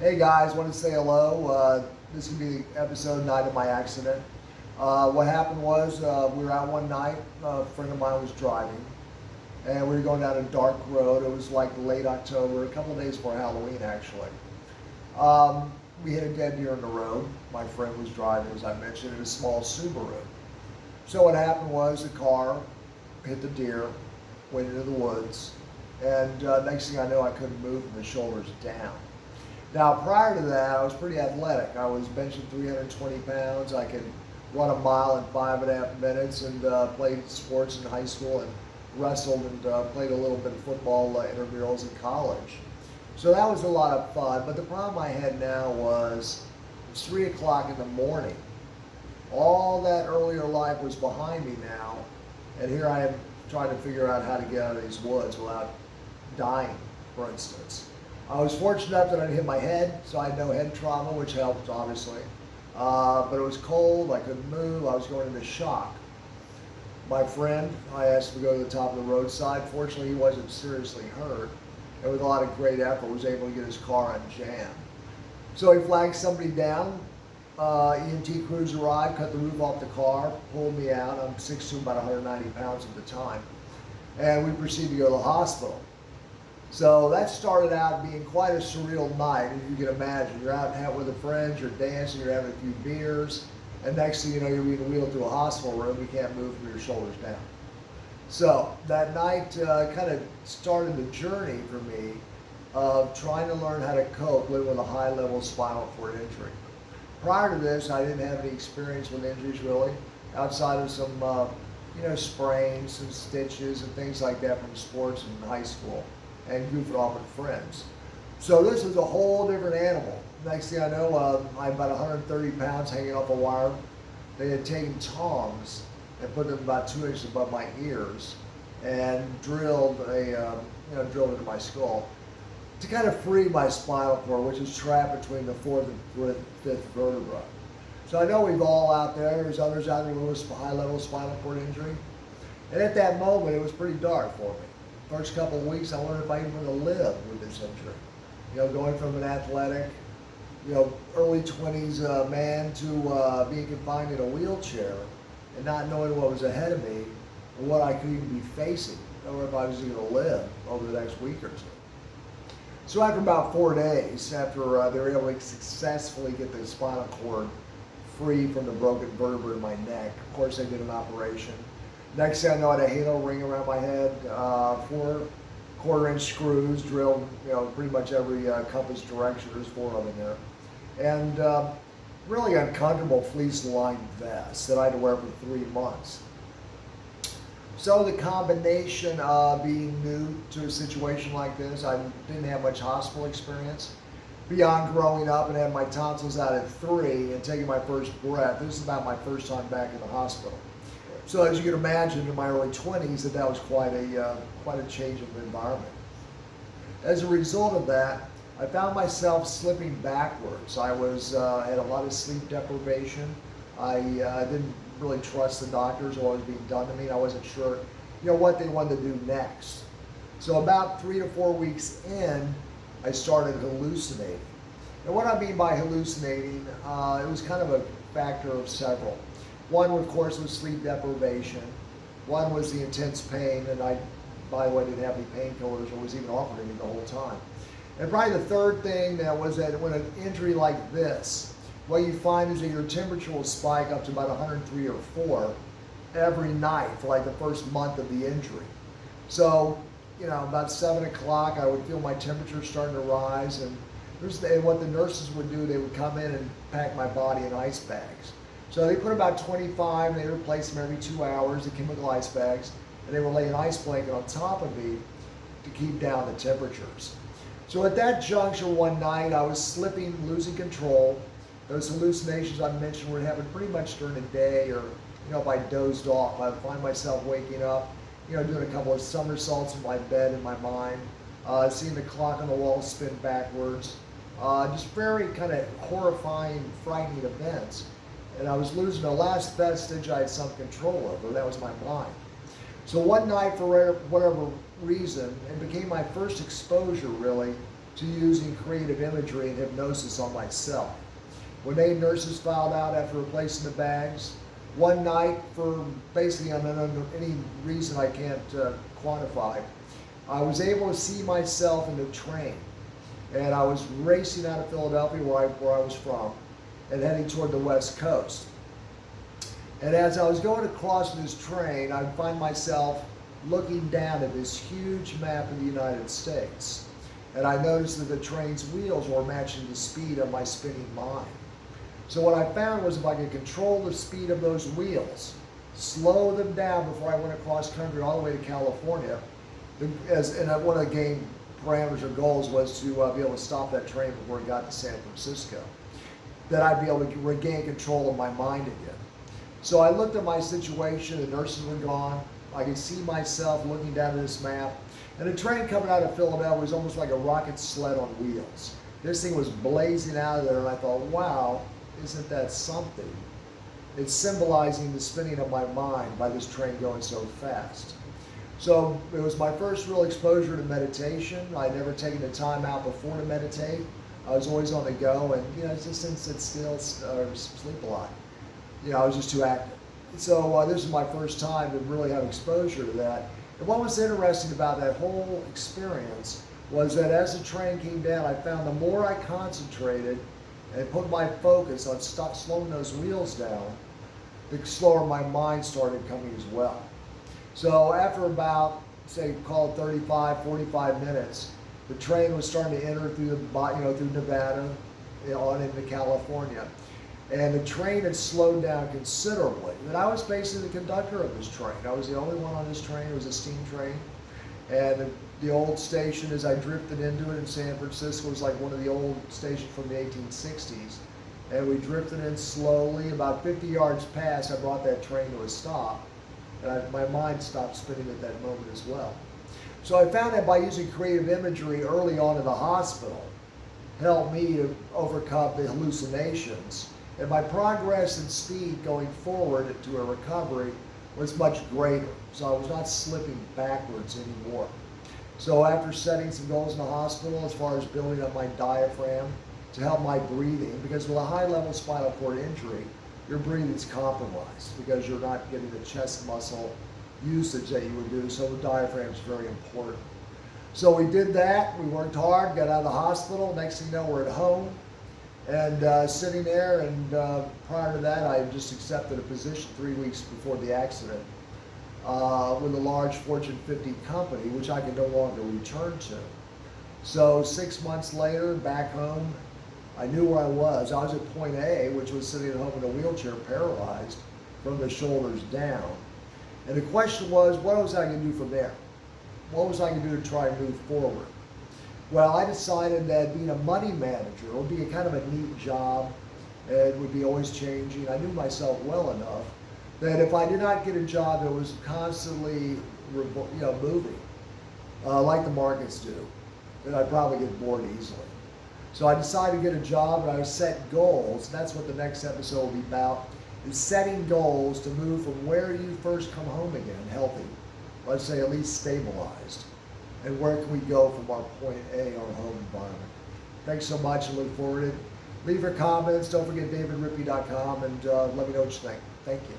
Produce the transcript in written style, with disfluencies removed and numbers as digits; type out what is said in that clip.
Hey guys, wanted to say hello. This could be episode 9 of my accident. What happened was we were out one night. A friend of mine was driving, and we were going down a dark road. It was like late October, a couple of days before Halloween, actually. We hit a dead deer on the road. My friend was driving, as I mentioned, in a small Subaru. So what happened was the car hit the deer, went into the woods, and next thing I know, I couldn't move from the shoulders down. Now, prior to that, I was pretty athletic. I was benching 320 pounds. I could run a mile in 5.5 minutes, and played sports in high school and wrestled and played a little bit of football intramurals in college. So that was a lot of fun. But the problem I had now was it's 3 o'clock in the morning. All that earlier life was behind me now, and here I am trying to figure out how to get out of these woods without dying, for instance. I was fortunate enough that I didn't hit my head, so I had no head trauma, which helped, obviously. But it was cold, I couldn't move, I was going into shock. My friend, I asked him to go to the top of the roadside. Fortunately, he wasn't seriously hurt, and with a lot of great effort, was able to get his car unjammed. So he flagged somebody down. EMT crews arrived, cut the roof off the car, pulled me out. I'm 6'2", about 190 pounds at the time. And we proceeded to go to the hospital. So that started out being quite a surreal night, as you can imagine. You're out with a friend, you're dancing, you're having a few beers, and next thing you know, you're being wheeled to a hospital room. You can't move from your shoulders down. So that night kind of started the journey for me of trying to learn how to cope living with a high-level spinal cord injury. Prior to this, I didn't have any experience with injuries really, outside of some sprains, some stitches, and things like that from sports in high school and goofing off with friends. So this is a whole different animal. Next thing I know, I'm about 130 pounds hanging off a wire. They had taken tongs and put them about 2 inches above my ears and drilled into my skull to kind of free my spinal cord, which is trapped between the fourth and fifth vertebra. So I know we've all out there's others out there with high-level spinal cord injury. And at that moment, it was pretty dark for me. First couple of weeks, I wondered if I even want to live with this injury. Going from an athletic, early 20s man to being confined in a wheelchair and not knowing what was ahead of me or what I could even be facing, or if I was even going to live over the next week or two. So after about 4 days, after they were able to successfully get the spinal cord free from the broken vertebra in my neck, of course they did an operation. Next thing I know, I had a halo ring around my head, 4 quarter-inch screws drilled, pretty much every compass direction. There's 4 of them there, and really uncomfortable fleece-lined vest that I had to wear for 3 months. So the combination of being new to a situation like this, I didn't have much hospital experience. Beyond growing up and having my tonsils out at 3 and taking my first breath, this is about my first time back in the hospital. So as you can imagine, in my early 20s, that was quite a change of environment. As a result of that, I found myself slipping backwards. I had a lot of sleep deprivation. I didn't really trust the doctors or what was being done to me. I wasn't sure, what they wanted to do next. So about 3 to 4 weeks in, I started hallucinating. And what I mean by hallucinating, it was kind of a factor of several. One, of course, was sleep deprivation. One was the intense pain, and I, by the way, didn't have any painkillers or was even offering me the whole time. And probably the third thing that was that when an injury like this, what you find is that your temperature will spike up to about 103 or 4 every night for like the first month of the injury. So, about 7 o'clock, I would feel my temperature starting to rise, and what the nurses would do, they would come in and pack my body in ice bags. So they put about 25, and they replaced them every 2 hours, the chemical ice bags, and they would lay an ice blanket on top of me to keep down the temperatures. So at that juncture one night, I was slipping, losing control. Those hallucinations I mentioned were happening pretty much during the day, or if I dozed off, I would find myself waking up, doing a couple of somersaults in my bed in my mind, seeing the clock on the wall spin backwards, just very kind of horrifying, frightening events. And I was losing the last vestige I had some control over. That was my mind. So one night, for whatever reason, it became my first exposure, really, to using creative imagery and hypnosis on myself. When 8 nurses filed out after replacing the bags, one night, for basically any reason I can't quantify, I was able to see myself in the train. And I was racing out of Philadelphia, where I was from, and heading toward the West Coast. And as I was going across this train, I'd find myself looking down at this huge map of the United States. And I noticed that the train's wheels were matching the speed of my spinning mind. So what I found was if I could control the speed of those wheels, slow them down before I went across country all the way to California, and one of the game parameters or goals was to be able to stop that train before it got to San Francisco, that I'd be able to regain control of my mind again. So I looked at my situation, the nurses were gone, I could see myself looking down at this map, and the train coming out of Philadelphia was almost like a rocket sled on wheels. This thing was blazing out of there, and I thought, wow, isn't that something? It's symbolizing the spinning of my mind by this train going so fast. So it was my first real exposure to meditation. I'd never taken the time out before to meditate. I was always on the go, and just didn't sit still or sleep a lot. I was just too active. So this was my first time to really have exposure to that. And what was interesting about that whole experience was that as the train came down, I found the more I concentrated and put my focus on slowing those wheels down, the slower my mind started coming as well. So after about, say, call it 35, 45 minutes, the train was starting to enter through through Nevada, on into California. And the train had slowed down considerably. And I was basically the conductor of this train. I was the only one on this train. It was a steam train. And the old station, as I drifted into it in San Francisco, was like one of the old stations from the 1860s. And we drifted in slowly. About 50 yards past, I brought that train to a stop. And my mind stopped spinning at that moment as well. So I found that by using creative imagery early on in the hospital helped me to overcome the hallucinations. And my progress and speed going forward to a recovery was much greater. So I was not slipping backwards anymore. So after setting some goals in the hospital as far as building up my diaphragm to help my breathing, because with a high-level spinal cord injury, your breathing is compromised because you're not getting the chest muscle usage that you would do, so the diaphragm is very important. So we did that, we worked hard, got out of the hospital, next thing you know we're at home, and sitting there, and prior to that I had just accepted a position 3 weeks before the accident with a large Fortune 50 company, which I could no longer return to. So 6 months later, back home, I knew where I was. I was at point A, which was sitting at home in a wheelchair, paralyzed from the shoulders down. And the question was, what was I going to do from there? What was I going to do to try and move forward? Well, I decided that being a money manager would be a kind of a neat job. It would be always changing. I knew myself well enough that if I did not get a job that was constantly moving, like the markets do, then I'd probably get bored easily. So I decided to get a job, and I set goals. That's what the next episode will be about, is setting goals to move from where you first come home again, healthy, let's say at least stabilized, and where can we go from our point A, our home environment. Thanks so much, and look forward to it. Leave your comments. Don't forget davidrippey.com, and let me know what you think. Thank you.